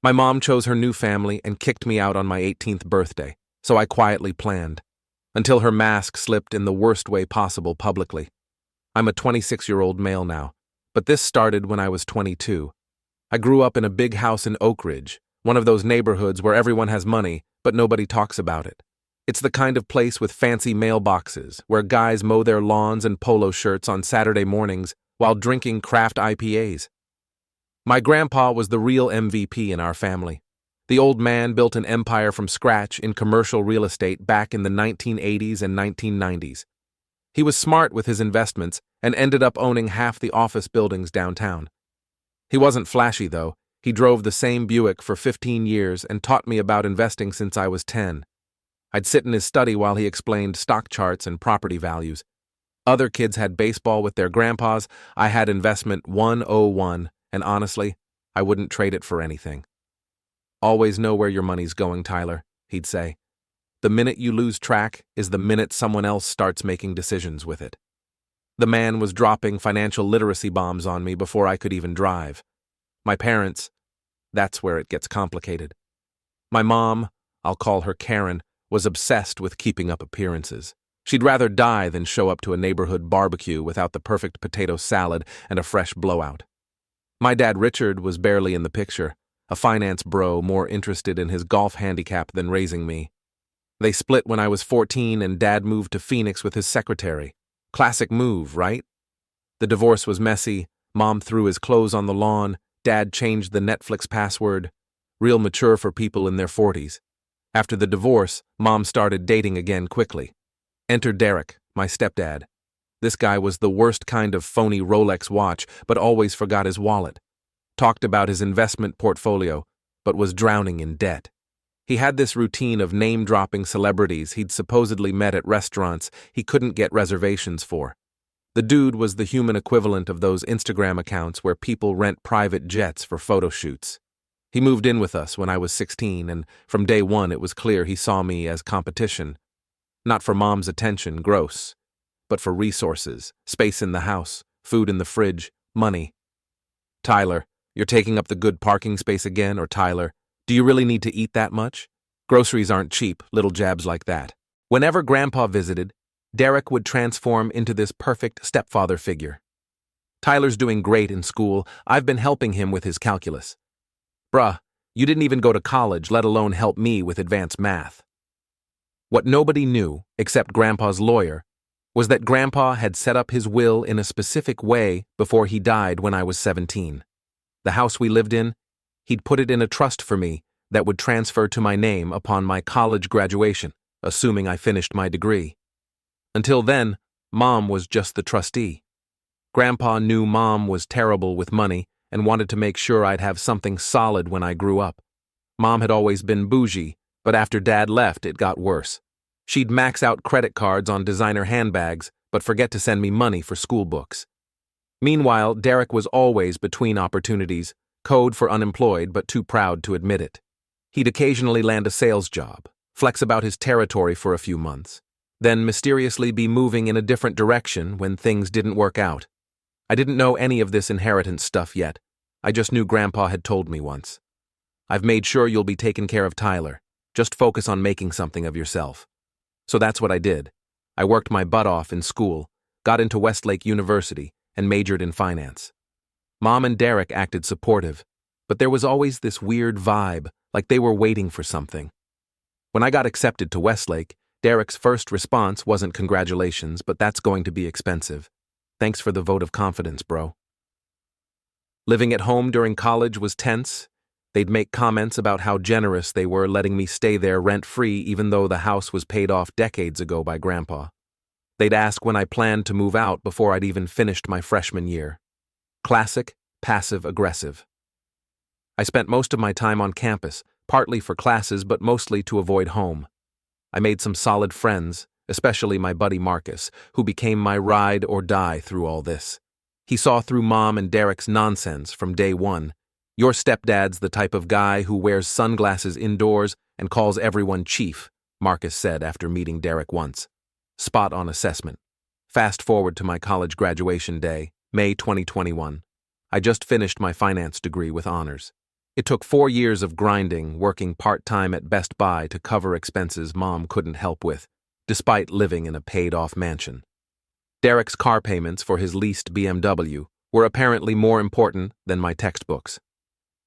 My mom chose her new family and kicked me out on my 18th birthday, so I quietly planned, until her mask slipped in the worst way possible publicly. I'm a 26-year-old male now, but this started when I was 22. I grew up in a big house in Oak Ridge, one of those neighborhoods where everyone has money, but nobody talks about it. It's the kind of place with fancy mailboxes, where guys mow their lawns and polo shirts on Saturday mornings while drinking craft IPAs. My grandpa was the real MVP in our family. The old man built an empire from scratch in commercial real estate back in the 1980s and 1990s. He was smart with his investments and ended up owning half the office buildings downtown. He wasn't flashy, though. He drove the same Buick for 15 years and taught me about investing since I was 10. I'd sit in his study while he explained stock charts and property values. Other kids had baseball with their grandpas. I had investment 101, and honestly, I wouldn't trade it for anything. "Always know where your money's going, Tyler," he'd say. "The minute you lose track is the minute someone else starts making decisions with it." The man was dropping financial literacy bombs on me before I could even drive. My parents, that's where it gets complicated. My mom, I'll call her Karen, was obsessed with keeping up appearances. She'd rather die than show up to a neighborhood barbecue without the perfect potato salad and a fresh blowout. My dad Richard was barely in the picture, a finance bro more interested in his golf handicap than raising me. They split when I was 14 and Dad moved to Phoenix with his secretary. Classic move, right? The divorce was messy. Mom threw his clothes on the lawn. Dad changed the Netflix password. Real mature for people in their 40s. After the divorce, Mom started dating again quickly. Enter Derek, my stepdad. This guy was the worst kind of phony Rolex watch, but always forgot his wallet. Talked about his investment portfolio, but was drowning in debt. He had this routine of name-dropping celebrities he'd supposedly met at restaurants he couldn't get reservations for. The dude was the human equivalent of those Instagram accounts where people rent private jets for photo shoots. He moved in with us when I was 16, and from day one it was clear he saw me as competition. Not for Mom's attention, gross, but for resources, space in the house, food in the fridge, money. "Tyler, you're taking up the good parking space again," or "Tyler, do you really need to eat that much? Groceries aren't cheap," little jabs like that. Whenever Grandpa visited, Derek would transform into this perfect stepfather figure. "Tyler's doing great in school. I've been helping him with his calculus." "Bruh, you didn't even go to college, let alone help me with advanced math." What nobody knew, except Grandpa's lawyer, was that Grandpa had set up his will in a specific way before he died when I was 17. The house we lived in, he'd put it in a trust for me that would transfer to my name upon my college graduation, assuming I finished my degree. Until then, Mom was just the trustee. Grandpa knew Mom was terrible with money and wanted to make sure I'd have something solid when I grew up. Mom had always been bougie, but after Dad left, it got worse. She'd max out credit cards on designer handbags, but forget to send me money for school books. Meanwhile, Derek was always between opportunities, code for unemployed but too proud to admit it. He'd occasionally land a sales job, flex about his territory for a few months, then mysteriously be moving in a different direction when things didn't work out. I didn't know any of this inheritance stuff yet. I just knew Grandpa had told me once. "I've made sure you'll be taking care of Tyler. Just focus on making something of yourself." So that's what I did. I worked my butt off in school, got into Westlake University, and majored in finance. Mom and Derek acted supportive, but there was always this weird vibe, like they were waiting for something. When I got accepted to Westlake, Derek's first response wasn't "congratulations, but that's going to be expensive. Thanks for the vote of confidence, bro." Living at home during college was tense. They'd make comments about how generous they were letting me stay there rent-free even though the house was paid off decades ago by Grandpa. They'd ask when I planned to move out before I'd even finished my freshman year. Classic, passive-aggressive. I spent most of my time on campus, partly for classes but mostly to avoid home. I made some solid friends, especially my buddy Marcus, who became my ride or die through all this. He saw through Mom and Derek's nonsense from day one. "Your stepdad's the type of guy who wears sunglasses indoors and calls everyone chief," Marcus said after meeting Derek once. Spot on assessment. Fast forward to my college graduation day, May 2021. I just finished my finance degree with honors. It took 4 years of grinding, working part-time at Best Buy to cover expenses Mom couldn't help with, despite living in a paid-off mansion. Derek's car payments for his leased BMW were apparently more important than my textbooks.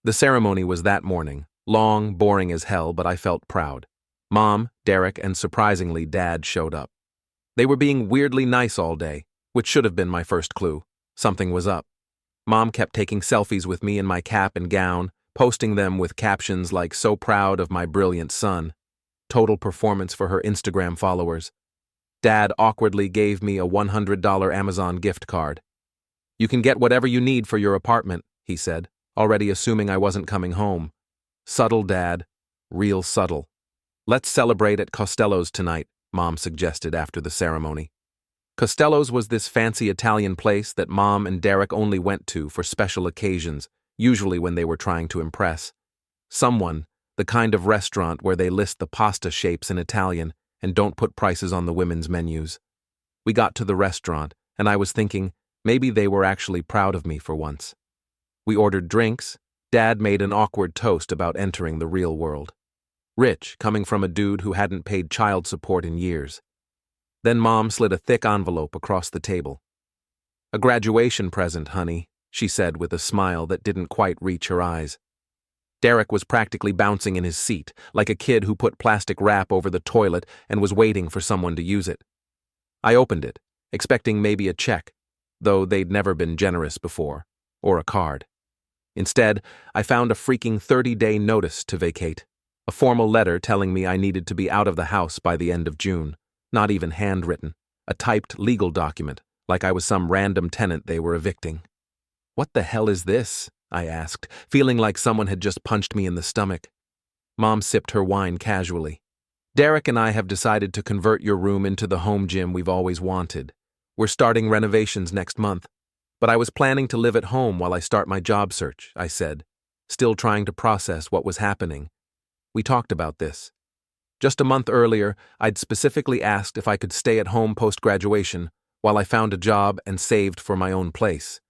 The ceremony was that morning, long, boring as hell, but I felt proud. Mom, Derek, and surprisingly Dad showed up. They were being weirdly nice all day, which should have been my first clue. Something was up. Mom kept taking selfies with me in my cap and gown, posting them with captions like "so proud of my brilliant son," total performance for her Instagram followers. Dad awkwardly gave me a $100 Amazon gift card. "You can get whatever you need for your apartment," he said, already assuming I wasn't coming home. Subtle, Dad. Real subtle. "Let's celebrate at Costello's tonight," Mom suggested after the ceremony. Costello's was this fancy Italian place that Mom and Derek only went to for special occasions, usually when they were trying to impress someone, the kind of restaurant where they list the pasta shapes in Italian and don't put prices on the women's menus. We got to the restaurant, and I was thinking maybe they were actually proud of me for once. We ordered drinks. Dad made an awkward toast about entering the real world. Rich, coming from a dude who hadn't paid child support in years. Then Mom slid a thick envelope across the table. "A graduation present, honey," she said with a smile that didn't quite reach her eyes. Derek was practically bouncing in his seat, like a kid who put plastic wrap over the toilet and was waiting for someone to use it. I opened it, expecting maybe a check, though they'd never been generous before, or a card. Instead, I found a freaking 30-day notice to vacate, a formal letter telling me I needed to be out of the house by the end of June. Not even handwritten, a typed legal document, like I was some random tenant they were evicting. "What the hell is this?" I asked, feeling like someone had just punched me in the stomach. Mom sipped her wine casually. "Derek and I have decided to convert your room into the home gym we've always wanted. We're starting renovations next month. But I was planning to live at home while I start my job search," I said, still trying to process what was happening. "We talked about this. Just a month earlier, I'd specifically asked if I could stay at home post-graduation while I found a job and saved for my own place."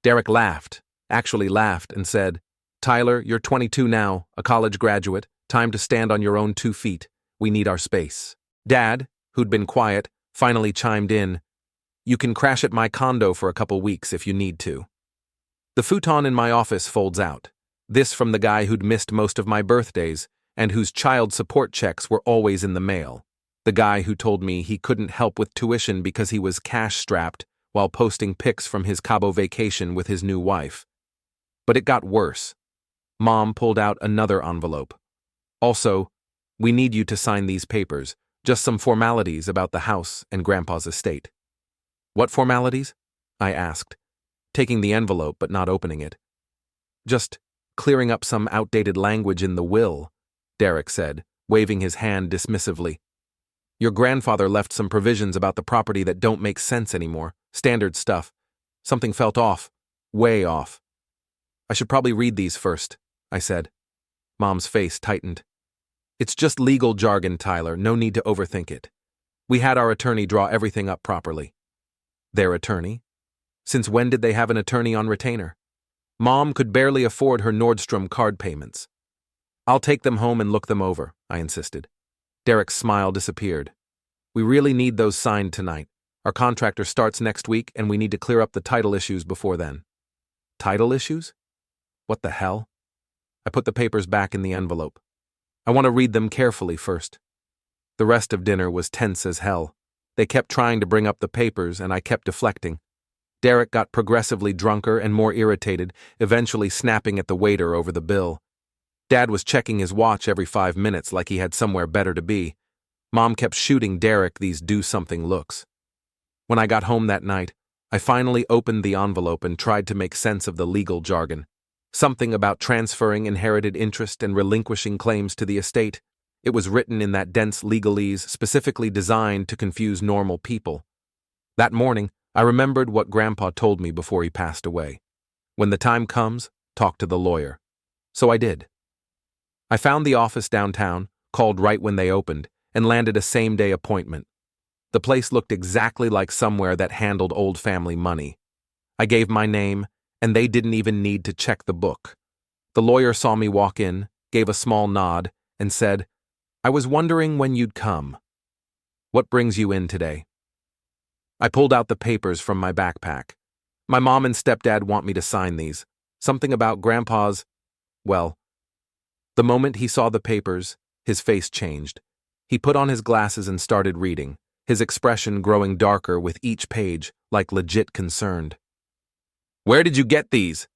Derek laughed, actually laughed, and said, "Tyler, you're 22 now, a college graduate, time to stand on your own 2 feet. We need our space." Dad, who'd been quiet, finally chimed in, "You can crash at my condo for a couple weeks if you need to." The futon in my office folds out. This from the guy who'd missed most of my birthdays and whose child support checks were always in the mail. The guy who told me he couldn't help with tuition because he was cash-strapped while posting pics from his Cabo vacation with his new wife. But it got worse. Mom pulled out another envelope. "Also, we need you to sign these papers, just some formalities about the house and Grandpa's estate." "What formalities?" I asked, taking the envelope but not opening it. "Just clearing up some outdated language in the will," Derek said, waving his hand dismissively. "Your grandfather left some provisions about the property that don't make sense anymore. Standard stuff. Something felt off. Way off." "I should probably read these first," I said. Mom's face tightened. "It's just legal jargon, Tyler. No need to overthink it. We had our attorney draw everything up properly." "Their attorney? Since when did they have an attorney on retainer?" Mom could barely afford her Nordstrom card payments. "I'll take them home and look them over," I insisted. Derek's smile disappeared. "We really need those signed tonight. Our contractor starts next week and we need to clear up the title issues before then." "Title issues? What the hell?" I put the papers back in the envelope. "I want to read them carefully first." The rest of dinner was tense as hell. They kept trying to bring up the papers and I kept deflecting. Derek got progressively drunker and more irritated, eventually snapping at the waiter over the bill. Dad was checking his watch every 5 minutes like he had somewhere better to be. Mom kept shooting Derek these do-something looks. When I got home that night, I finally opened the envelope and tried to make sense of the legal jargon. Something about transferring inherited interest and relinquishing claims to the estate. It was written in that dense legalese specifically designed to confuse normal people. That morning, I remembered what Grandpa told me before he passed away. When the time comes, talk to the lawyer. So I did. I found the office downtown, called right when they opened, and landed a same-day appointment. The place looked exactly like somewhere that handled old family money. I gave my name, and they didn't even need to check the book. The lawyer saw me walk in, gave a small nod, and said, "I was wondering when you'd come. What brings you in today?" I pulled out the papers from my backpack. My mom and stepdad want me to sign these. Something about Grandpa's… Well, the moment he saw the papers, his face changed. He put on his glasses and started reading, his expression growing darker with each page, like legit concerned. "Where did you get these?"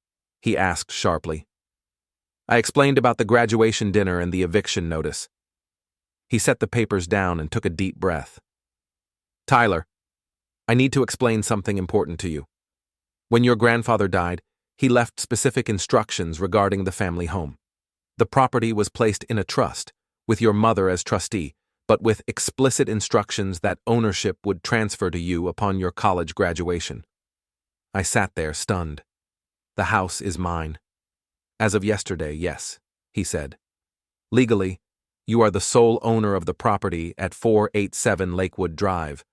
he asked sharply. I explained about the graduation dinner and the eviction notice. He set the papers down and took a deep breath. "Tyler, I need to explain something important to you. When your grandfather died, he left specific instructions regarding the family home. The property was placed in a trust, with your mother as trustee, but with explicit instructions that ownership would transfer to you upon your college graduation." I sat there stunned. "The house is mine." "As of yesterday, yes," he said. "Legally, you are the sole owner of the property at 487 Lakewood Drive.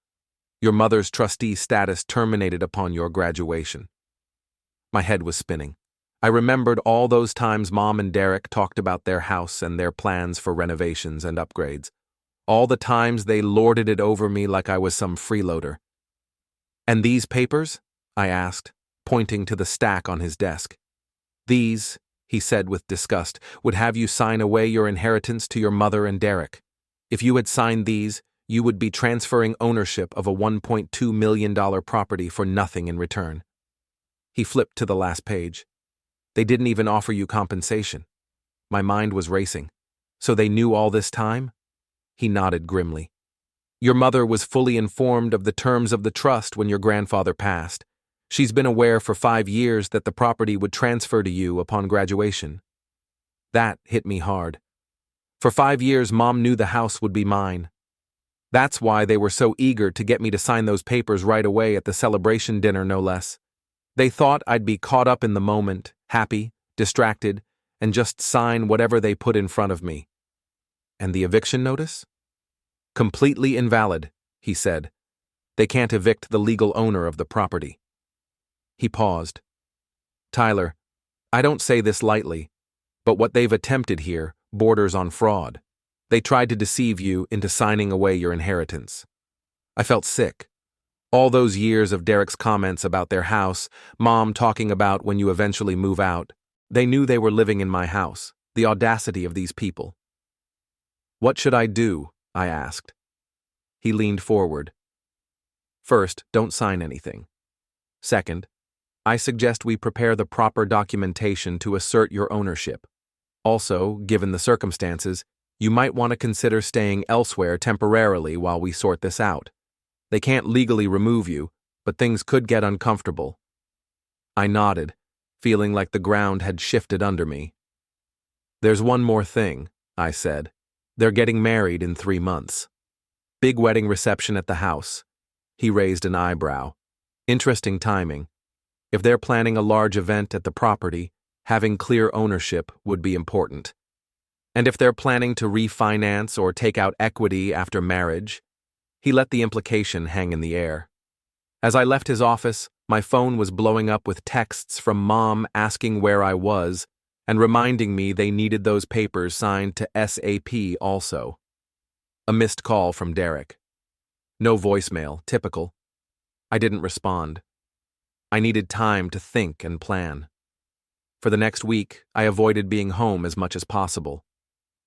Your mother's trustee status terminated upon your graduation." My head was spinning. I remembered all those times Mom and Derek talked about their house and their plans for renovations and upgrades. All the times they lorded it over me like I was some freeloader. "And these papers?" I asked, pointing to the stack on his desk. "These," he said with disgust, "would have you sign away your inheritance to your mother and Derek. If you had signed these, you would be transferring ownership of a $1.2 million property for nothing in return." He flipped to the last page. "They didn't even offer you compensation." My mind was racing. "So they knew all this time?" He nodded grimly. "Your mother was fully informed of the terms of the trust when your grandfather passed. She's been aware for 5 years that the property would transfer to you upon graduation." That hit me hard. For 5 years, Mom knew the house would be mine. That's why they were so eager to get me to sign those papers right away at the celebration dinner, no less. They thought I'd be caught up in the moment, happy, distracted, and just sign whatever they put in front of me. "And the eviction notice?" "Completely invalid," he said. "They can't evict the legal owner of the property." He paused. "Tyler, I don't say this lightly, but what they've attempted here borders on fraud. They tried to deceive you into signing away your inheritance." I felt sick. All those years of Derek's comments about their house, Mom talking about when you eventually move out, they knew they were living in my house. The audacity of these people. "What should I do?" I asked. He leaned forward. "First, don't sign anything. Second, I suggest we prepare the proper documentation to assert your ownership. Also, given the circumstances, you might want to consider staying elsewhere temporarily while we sort this out. They can't legally remove you, but things could get uncomfortable." I nodded, feeling like the ground had shifted under me. "There's one more thing," I said. "They're getting married in 3 months. Big wedding reception at the house." He raised an eyebrow. "Interesting timing. If they're planning a large event at the property, having clear ownership would be important. And if they're planning to refinance or take out equity after marriage," he let the implication hang in the air. As I left his office, my phone was blowing up with texts from Mom asking where I was and reminding me they needed those papers signed to SAP also. A missed call from Derek. No voicemail, typical. I didn't respond. I needed time to think and plan. For the next week, I avoided being home as much as possible.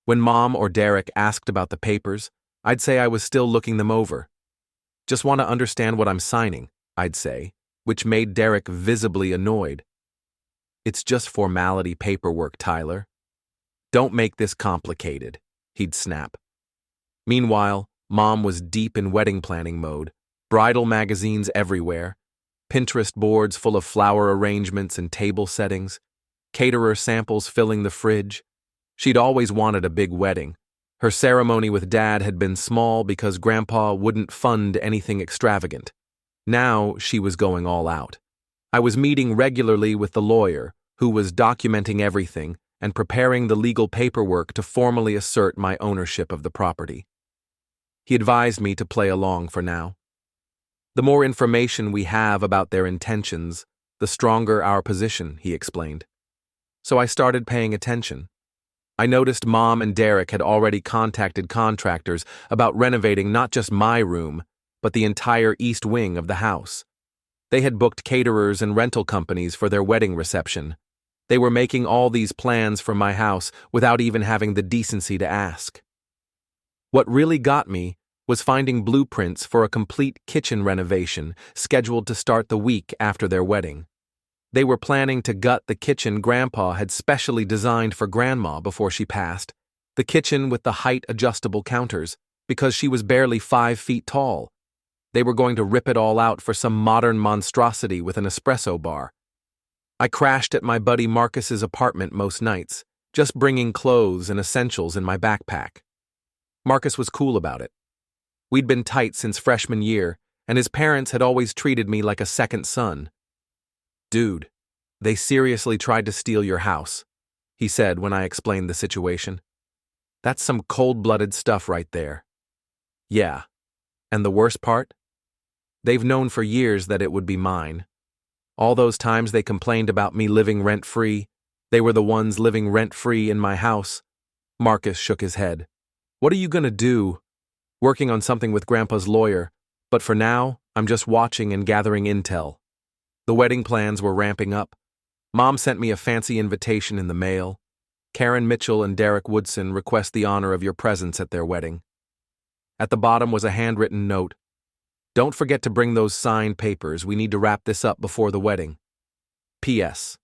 When Mom or Derek asked about the papers, I'd say I was still looking them over. "Just want to understand what I'm signing," I'd say, which made Derek visibly annoyed. "It's just formality paperwork, Tyler. Don't make this complicated," he'd snap. Meanwhile, Mom was deep in wedding planning mode, bridal magazines everywhere, Pinterest boards full of flower arrangements and table settings, caterer samples filling the fridge. She'd always wanted a big wedding. Her ceremony with Dad had been small because Grandpa wouldn't fund anything extravagant. Now she was going all out. I was meeting regularly with the lawyer, who was documenting everything and preparing the legal paperwork to formally assert my ownership of the property. He advised me to play along for now. "The more information we have about their intentions, the stronger our position," he explained. so I started paying attention. I noticed Mom and Derek had already contacted contractors about renovating not just my room, but the entire east wing of the house. They had booked caterers and rental companies for their wedding reception. They were making all these plans for my house without even having the decency to ask. What really got me was finding blueprints for a complete kitchen renovation scheduled to start the week after their wedding. They were planning to gut the kitchen Grandpa had specially designed for Grandma before she passed, the kitchen with the height-adjustable counters, because she was barely 5 feet tall. They were going to rip it all out for some modern monstrosity with an espresso bar. I crashed at my buddy Marcus's apartment most nights, just bringing clothes and essentials in my backpack. Marcus was cool about it. We'd been tight since freshman year, and his parents had always treated me like a second son. "Dude, they seriously tried to steal your house," he said when I explained the situation. "That's some cold-blooded stuff right there." "Yeah. And the worst part? They've known for years that it would be mine. All those times they complained about me living rent-free, they were the ones living rent-free in my house." Marcus shook his head. "What are you gonna do?" "Working on something with Grandpa's lawyer, but for now, I'm just watching and gathering intel." The wedding plans were ramping up. Mom sent me a fancy invitation in the mail. "Karen Mitchell and Derek Woodson request the honor of your presence at their wedding." At the bottom was a handwritten note. "Don't forget to bring those signed papers. We need to wrap this up before the wedding. P.S.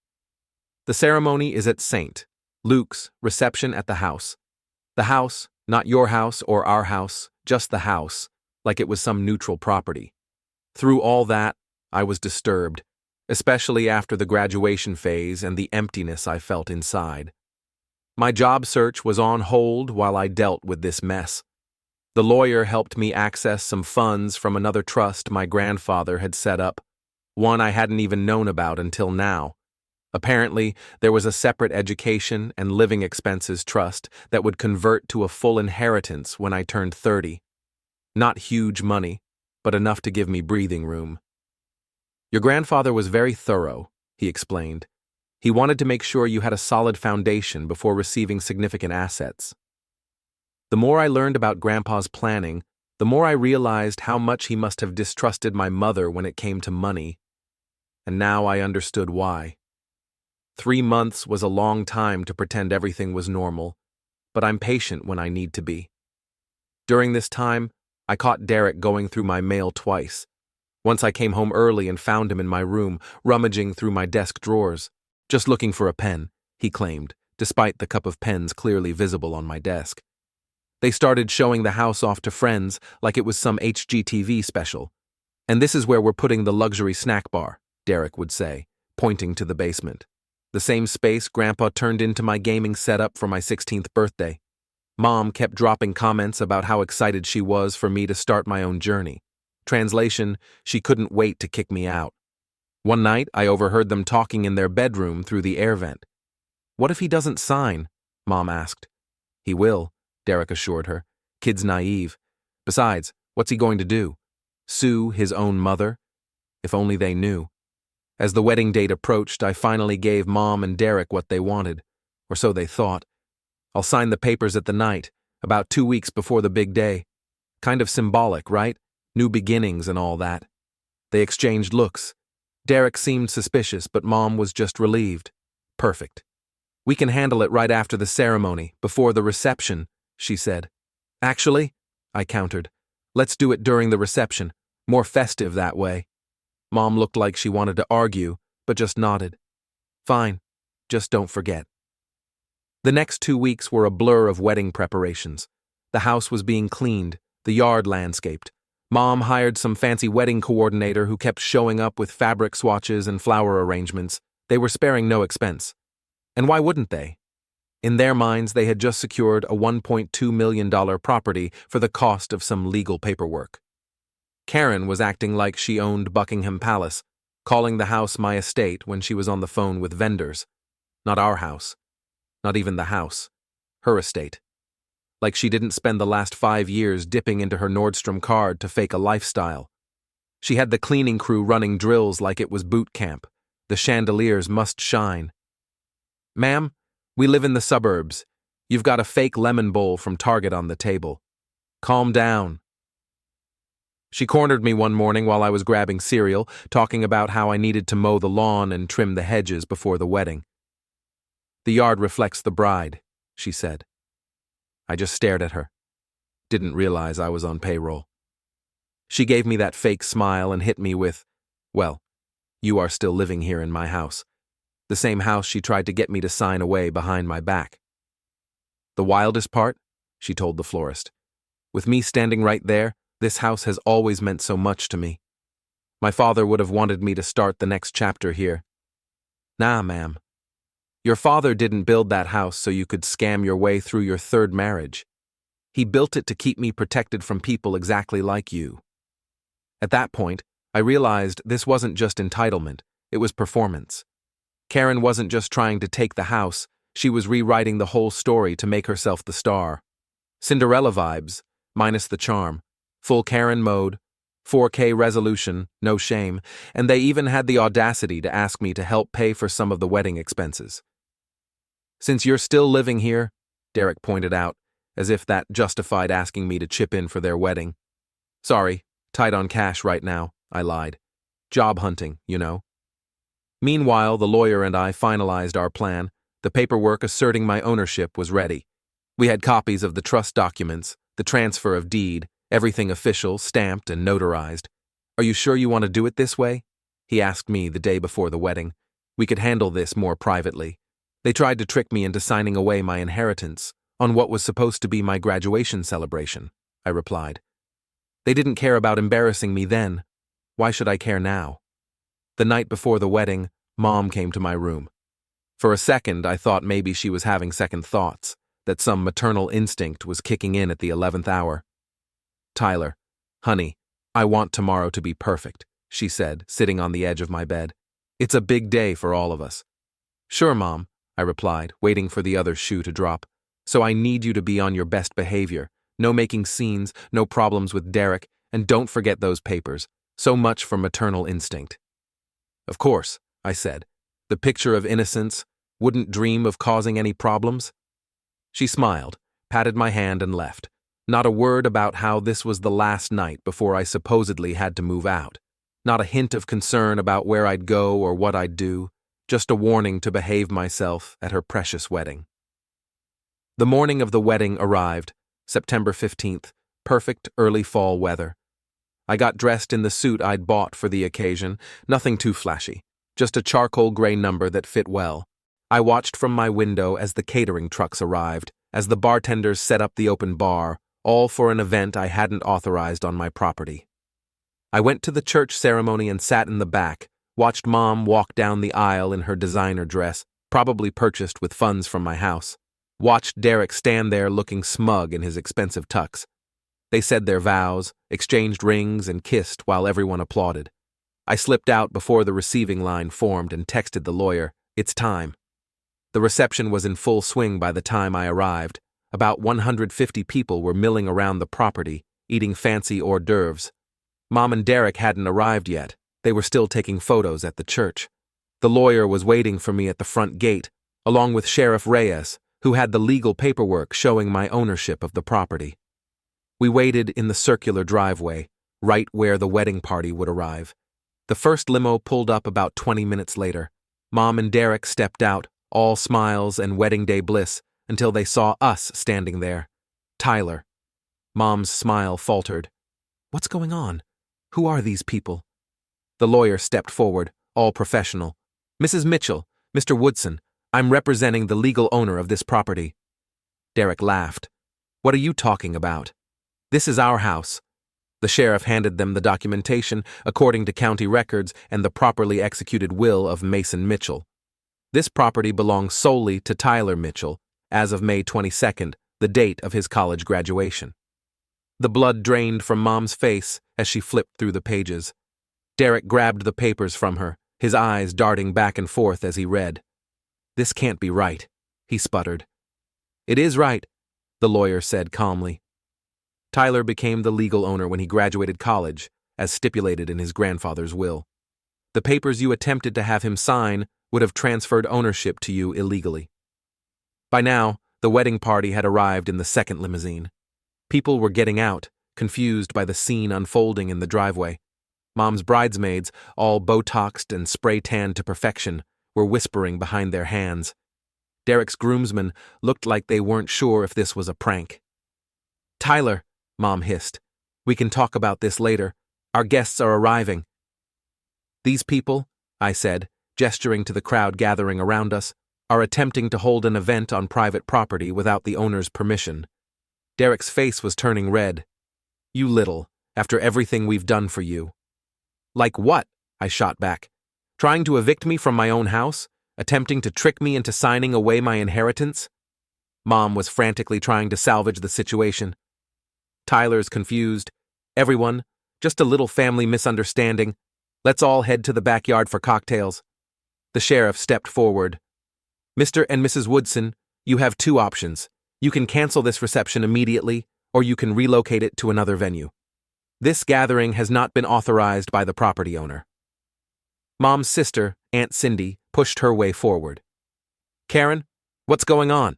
The ceremony is at St. Luke's, reception at the house. The house, not your house or our house, just the house, like it was some neutral property." Through all that, I was disturbed, especially after the graduation phase and the emptiness I felt inside. My job search was on hold while I dealt with this mess. The lawyer helped me access some funds from another trust my grandfather had set up, one I hadn't even known about until now. Apparently, there was a separate education and living expenses trust that would convert to a full inheritance when I turned 30. Not huge money, but enough to give me breathing room. "Your grandfather was very thorough," he explained. "He wanted to make sure you had a solid foundation before receiving significant assets." The more I learned about Grandpa's planning, the more I realized how much he must have distrusted my mother when it came to money. And now I understood why. 3 months was a long time to pretend everything was normal, but I'm patient when I need to be. During this time, I caught Derek going through my mail twice. Once I came home early and found him in my room, rummaging through my desk drawers, just looking for a pen, he claimed, despite the cup of pens clearly visible on my desk. They started showing the house off to friends like it was some HGTV special. "And this is where we're putting the luxury snack bar," Derek would say, pointing to the basement. The same space Grandpa turned into my gaming setup for my 16th birthday. Mom kept dropping comments about how excited she was for me to start my own journey. Translation, she couldn't wait to kick me out. One night, I overheard them talking in their bedroom through the air vent. "What if he doesn't sign?" Mom asked. "He will," Derek assured her. "Kid's naive. Besides, what's he going to do? Sue his own mother? If only they knew." As the wedding date approached, I finally gave Mom and Derek what they wanted, or so they thought. "I'll sign the papers at the night, about 2 weeks before the big day. Kind of symbolic, right? New beginnings and all that." They exchanged looks. Derek seemed suspicious, but Mom was just relieved. "Perfect. We can handle it right after the ceremony, before the reception," she said. "Actually," I countered, "let's do it during the reception. More festive that way." Mom looked like she wanted to argue, but just nodded. "Fine. Just don't forget." The next 2 weeks were a blur of wedding preparations. The house was being cleaned, the yard landscaped. Mom hired some fancy wedding coordinator who kept showing up with fabric swatches and flower arrangements. They were sparing no expense. And why wouldn't they? In their minds, they had just secured a $1.2 million property for the cost of some legal paperwork. Karen was acting like she owned Buckingham Palace, calling the house my estate when she was on the phone with vendors. Not our house. Not even the house. Her estate. Like she didn't spend the last 5 years dipping into her Nordstrom card to fake a lifestyle. She had the cleaning crew running drills like it was boot camp. The chandeliers must shine. Ma'am, we live in the suburbs. You've got a fake lemon bowl from Target on the table. Calm down. She cornered me one morning while I was grabbing cereal, talking about how I needed to mow the lawn and trim the hedges before the wedding. The yard reflects the bride, she said. I just stared at her. Didn't realize I was on payroll. She gave me that fake smile and hit me with, well, you are still living here in my house. The same house she tried to get me to sign away behind my back. The wildest part, she told the florist. With me standing right there, this house has always meant so much to me. My father would have wanted me to start the next chapter here. Nah, ma'am. Your father didn't build that house so you could scam your way through your third marriage. He built it to keep me protected from people exactly like you. At that point, I realized this wasn't just entitlement, it was performance. Karen wasn't just trying to take the house, she was rewriting the whole story to make herself the star. Cinderella vibes, minus the charm. Full Karen mode, 4K resolution, no shame, and they even had the audacity to ask me to help pay for some of the wedding expenses. Since you're still living here, Derek pointed out, as if that justified asking me to chip in for their wedding. Sorry, tight on cash right now, I lied. Job hunting, you know. Meanwhile, the lawyer and I finalized our plan. The paperwork asserting my ownership was ready. We had copies of the trust documents, the transfer of deed, everything official, stamped and notarized. Are you sure you want to do it this way? He asked me the day before the wedding. We could handle this more privately. They tried to trick me into signing away my inheritance on what was supposed to be my graduation celebration, I replied. They didn't care about embarrassing me then. Why should I care now? The night before the wedding, Mom came to my room. For a second, I thought maybe she was having second thoughts, that some maternal instinct was kicking in at the 11th hour. Tyler, honey, I want tomorrow to be perfect, she said, sitting on the edge of my bed. It's a big day for all of us. Sure, Mom, I replied, waiting for the other shoe to drop. So I need you to be on your best behavior. No making scenes, no problems with Derek, and don't forget those papers. So much for maternal instinct. Of course, I said. The picture of innocence, wouldn't dream of causing any problems. She smiled, patted my hand and left. Not a word about how this was the last night before I supposedly had to move out. Not a hint of concern about where I'd go or what I'd do. Just a warning to behave myself at her precious wedding. The morning of the wedding arrived, September 15th, perfect early fall weather. I got dressed in the suit I'd bought for the occasion, nothing too flashy, just a charcoal gray number that fit well. I watched from my window as the catering trucks arrived, as the bartenders set up the open bar, all for an event I hadn't authorized on my property. I went to the church ceremony and sat in the back, watched Mom walk down the aisle in her designer dress, probably purchased with funds from my house. Watched Derek stand there looking smug in his expensive tux. They said their vows, exchanged rings, and kissed while everyone applauded. I slipped out before the receiving line formed and texted the lawyer, "It's time." The reception was in full swing by the time I arrived. About 150 people were milling around the property, eating fancy hors d'oeuvres. Mom and Derek hadn't arrived yet. They were still taking photos at the church. The lawyer was waiting for me at the front gate, along with Sheriff Reyes, who had the legal paperwork showing my ownership of the property. We waited in the circular driveway, right where the wedding party would arrive. The first limo pulled up about 20 minutes later. Mom and Derek stepped out, all smiles and wedding day bliss, until they saw us standing there. Tyler. Mom's smile faltered. What's going on? Who are these people? The lawyer stepped forward, all professional. Mrs. Mitchell, Mr. Woodson, I'm representing the legal owner of this property. Derek laughed. What are you talking about? This is our house. The sheriff handed them the documentation according to county records and the properly executed will of Mason Mitchell. This property belongs solely to Tyler Mitchell as of May 22nd, the date of his college graduation. The blood drained from Mom's face as she flipped through the pages. Derek grabbed the papers from her, his eyes darting back and forth as he read. This can't be right, he sputtered. It is right, the lawyer said calmly. Tyler became the legal owner when he graduated college, as stipulated in his grandfather's will. The papers you attempted to have him sign would have transferred ownership to you illegally. By now, the wedding party had arrived in the second limousine. People were getting out, confused by the scene unfolding in the driveway. Mom's bridesmaids, all Botoxed and spray-tanned to perfection, were whispering behind their hands. Derek's groomsmen looked like they weren't sure if this was a prank. "Tyler," Mom hissed, "we can talk about this later. Our guests are arriving." "These people," I said, gesturing to the crowd gathering around us, "are attempting to hold an event on private property without the owner's permission." Derek's face was turning red. "You little, after everything we've done for you." "Like what?" I shot back. "Trying to evict me from my own house? Attempting to trick me into signing away my inheritance?" Mom was frantically trying to salvage the situation. "Tyler's confused. Everyone, just a little family misunderstanding. Let's all head to the backyard for cocktails." The sheriff stepped forward. "Mr. and Mrs. Woodson, you have two options. You can cancel this reception immediately, or you can relocate it to another venue. This gathering has not been authorized by the property owner." Mom's sister, Aunt Cindy, pushed her way forward. "Karen, what's going on?"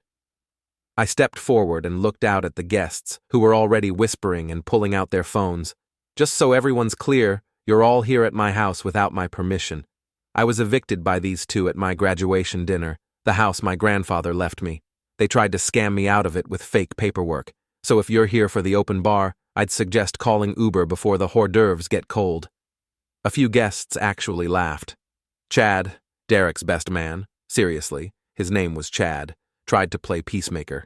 I stepped forward and looked out at the guests, who were already whispering and pulling out their phones. "Just so everyone's clear, you're all here at my house without my permission. I was evicted by these two at my graduation dinner, the house my grandfather left me. They tried to scam me out of it with fake paperwork, so if you're here for the open bar, I'd suggest calling Uber before the hors d'oeuvres get cold." A few guests actually laughed. Chad, Derek's best man, seriously, his name was Chad, tried to play peacemaker.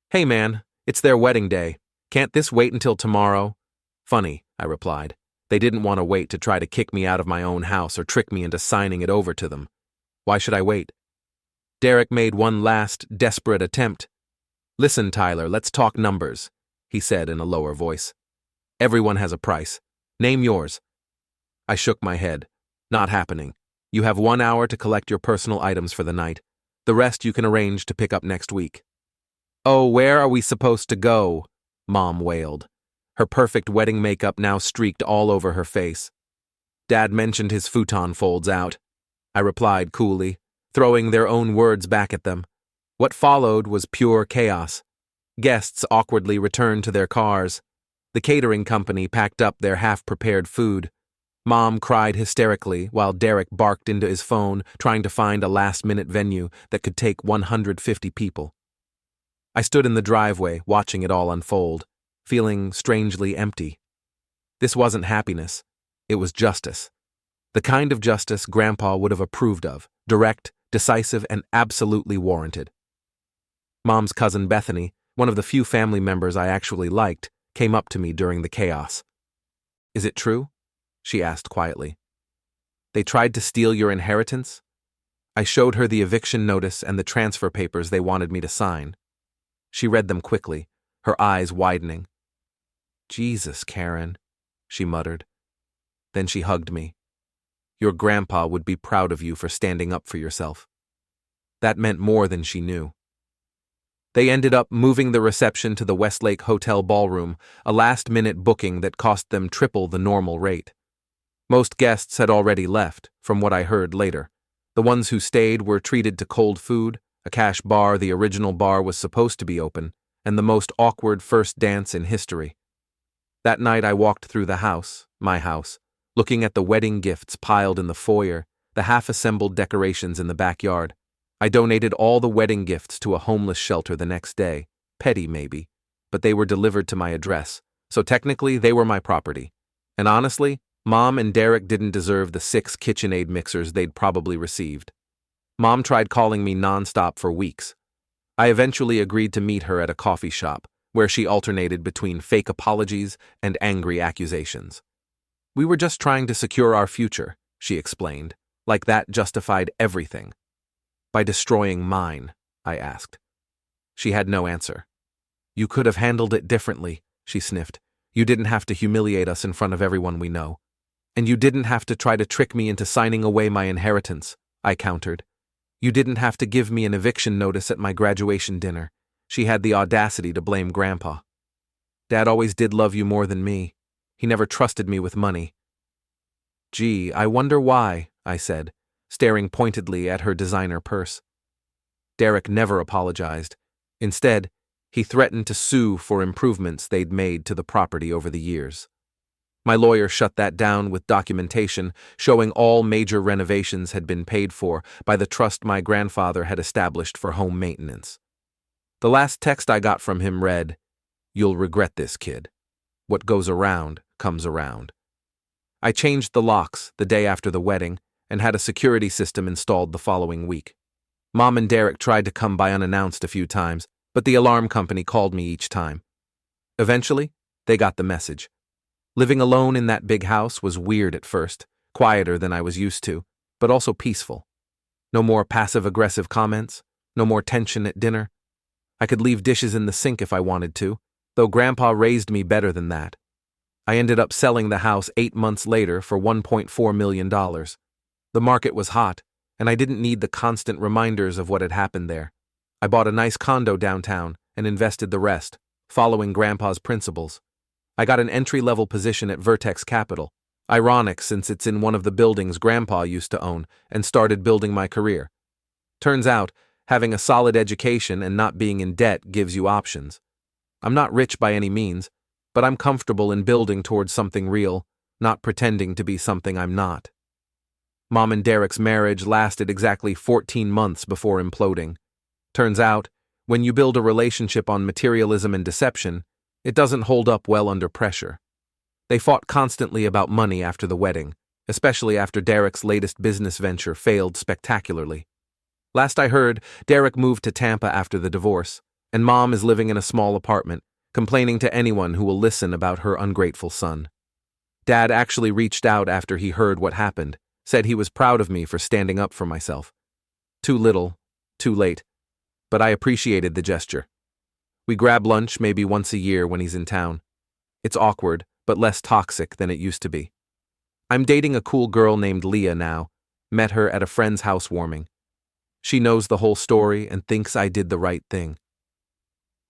"Hey man, it's their wedding day. Can't this wait until tomorrow?" "Funny," I replied. "They didn't want to wait to try to kick me out of my own house or trick me into signing it over to them. Why should I wait?" Derek made one last, desperate attempt. "Listen, Tyler, let's talk numbers," he said in a lower voice. "Everyone has a price. Name yours." I shook my head. "Not happening. You have 1 hour to collect your personal items for the night. The rest you can arrange to pick up next week." "Oh, where are we supposed to go?" Mom wailed. Her perfect wedding makeup now streaked all over her face. "Dad mentioned his futon folds out," I replied coolly, throwing their own words back at them. What followed was pure chaos. Guests awkwardly returned to their cars. The catering company packed up their half-prepared food. Mom cried hysterically while Derek barked into his phone, trying to find a last-minute venue that could take 150 people. I stood in the driveway, watching it all unfold, feeling strangely empty. This wasn't happiness. It was justice. The kind of justice Grandpa would have approved of, direct, decisive, and absolutely warranted. Mom's cousin Bethany, one of the few family members I actually liked, came up to me during the chaos. "Is it true?" she asked quietly. "They tried to steal your inheritance?" I showed her the eviction notice and the transfer papers they wanted me to sign. She read them quickly, her eyes widening. "Jesus, Karen," she muttered. Then she hugged me. "Your grandpa would be proud of you for standing up for yourself." That meant more than she knew. They ended up moving the reception to the Westlake Hotel ballroom, a last-minute booking that cost them triple the normal rate. Most guests had already left, from what I heard later. The ones who stayed were treated to cold food, a cash bar the original bar was supposed to be open, and the most awkward first dance in history. That night I walked through the house, my house, looking at the wedding gifts piled in the foyer, the half-assembled decorations in the backyard. I donated all the wedding gifts to a homeless shelter the next day, petty maybe, but they were delivered to my address, so technically they were my property. And honestly, Mom and Derek didn't deserve the 6 KitchenAid mixers they'd probably received. Mom tried calling me nonstop for weeks. I eventually agreed to meet her at a coffee shop, where she alternated between fake apologies and angry accusations. "We were just trying to secure our future," she explained, like that justified everything. "By destroying mine?" I asked. She had no answer. "You could have handled it differently," she sniffed. "You didn't have to humiliate us in front of everyone we know. And you didn't have to try to trick me into signing away my inheritance," I countered. "You didn't have to give me an eviction notice at my graduation dinner." She had the audacity to blame Grandpa. "Dad always did love you more than me. He never trusted me with money." "Gee, I wonder why," I said, staring pointedly at her designer purse. Derek never apologized. Instead, he threatened to sue for improvements they'd made to the property over the years. My lawyer shut that down with documentation showing all major renovations had been paid for by the trust my grandfather had established for home maintenance. The last text I got from him read, "You'll regret this, kid. What goes around comes around." I changed the locks the day after the wedding and had a security system installed the following week. Mom and Derek tried to come by unannounced a few times, but the alarm company called me each time. Eventually, they got the message. Living alone in that big house was weird at first, quieter than I was used to, but also peaceful. No more passive-aggressive comments, no more tension at dinner. I could leave dishes in the sink if I wanted to, though Grandpa raised me better than that. I ended up selling the house 8 months later for $1.4 million. The market was hot, and I didn't need the constant reminders of what had happened there. I bought a nice condo downtown and invested the rest, following Grandpa's principles. I got an entry-level position at Vertex Capital, ironic since it's in one of the buildings Grandpa used to own, and started building my career. Turns out, having a solid education and not being in debt gives you options. I'm not rich by any means, but I'm comfortable in building towards something real, not pretending to be something I'm not. Mom and Derek's marriage lasted exactly 14 months before imploding. Turns out, when you build a relationship on materialism and deception, it doesn't hold up well under pressure. They fought constantly about money after the wedding, especially after Derek's latest business venture failed spectacularly. Last I heard, Derek moved to Tampa after the divorce, and Mom is living in a small apartment, complaining to anyone who will listen about her ungrateful son. Dad actually reached out after he heard what happened, said he was proud of me for standing up for myself. Too little, too late, but I appreciated the gesture. We grab lunch maybe once a year when he's in town. It's awkward, but less toxic than it used to be. I'm dating a cool girl named Leah now, met her at a friend's housewarming. She knows the whole story and thinks I did the right thing.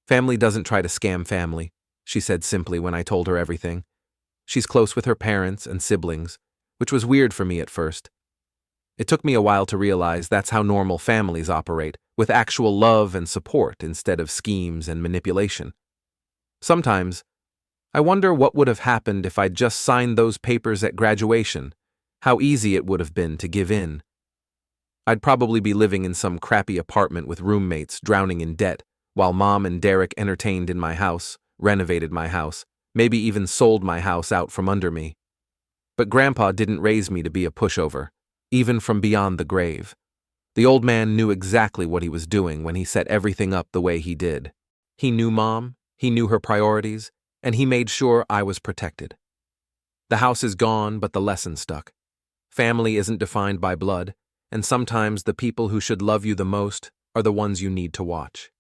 Family doesn't try to scam family, she said simply when I told her everything. She's close with her parents and siblings, which was weird for me at first. It took me a while to realize that's how normal families operate, with actual love and support instead of schemes and manipulation. Sometimes, I wonder what would have happened if I'd just signed those papers at graduation, how easy it would have been to give in. I'd probably be living in some crappy apartment with roommates drowning in debt, while Mom and Derek entertained in my house, renovated my house, maybe even sold my house out from under me. But Grandpa didn't raise me to be a pushover, even from beyond the grave. The old man knew exactly what he was doing when he set everything up the way he did. He knew Mom, he knew her priorities, and he made sure I was protected. The house is gone, but the lesson stuck. Family isn't defined by blood, and sometimes the people who should love you the most are the ones you need to watch.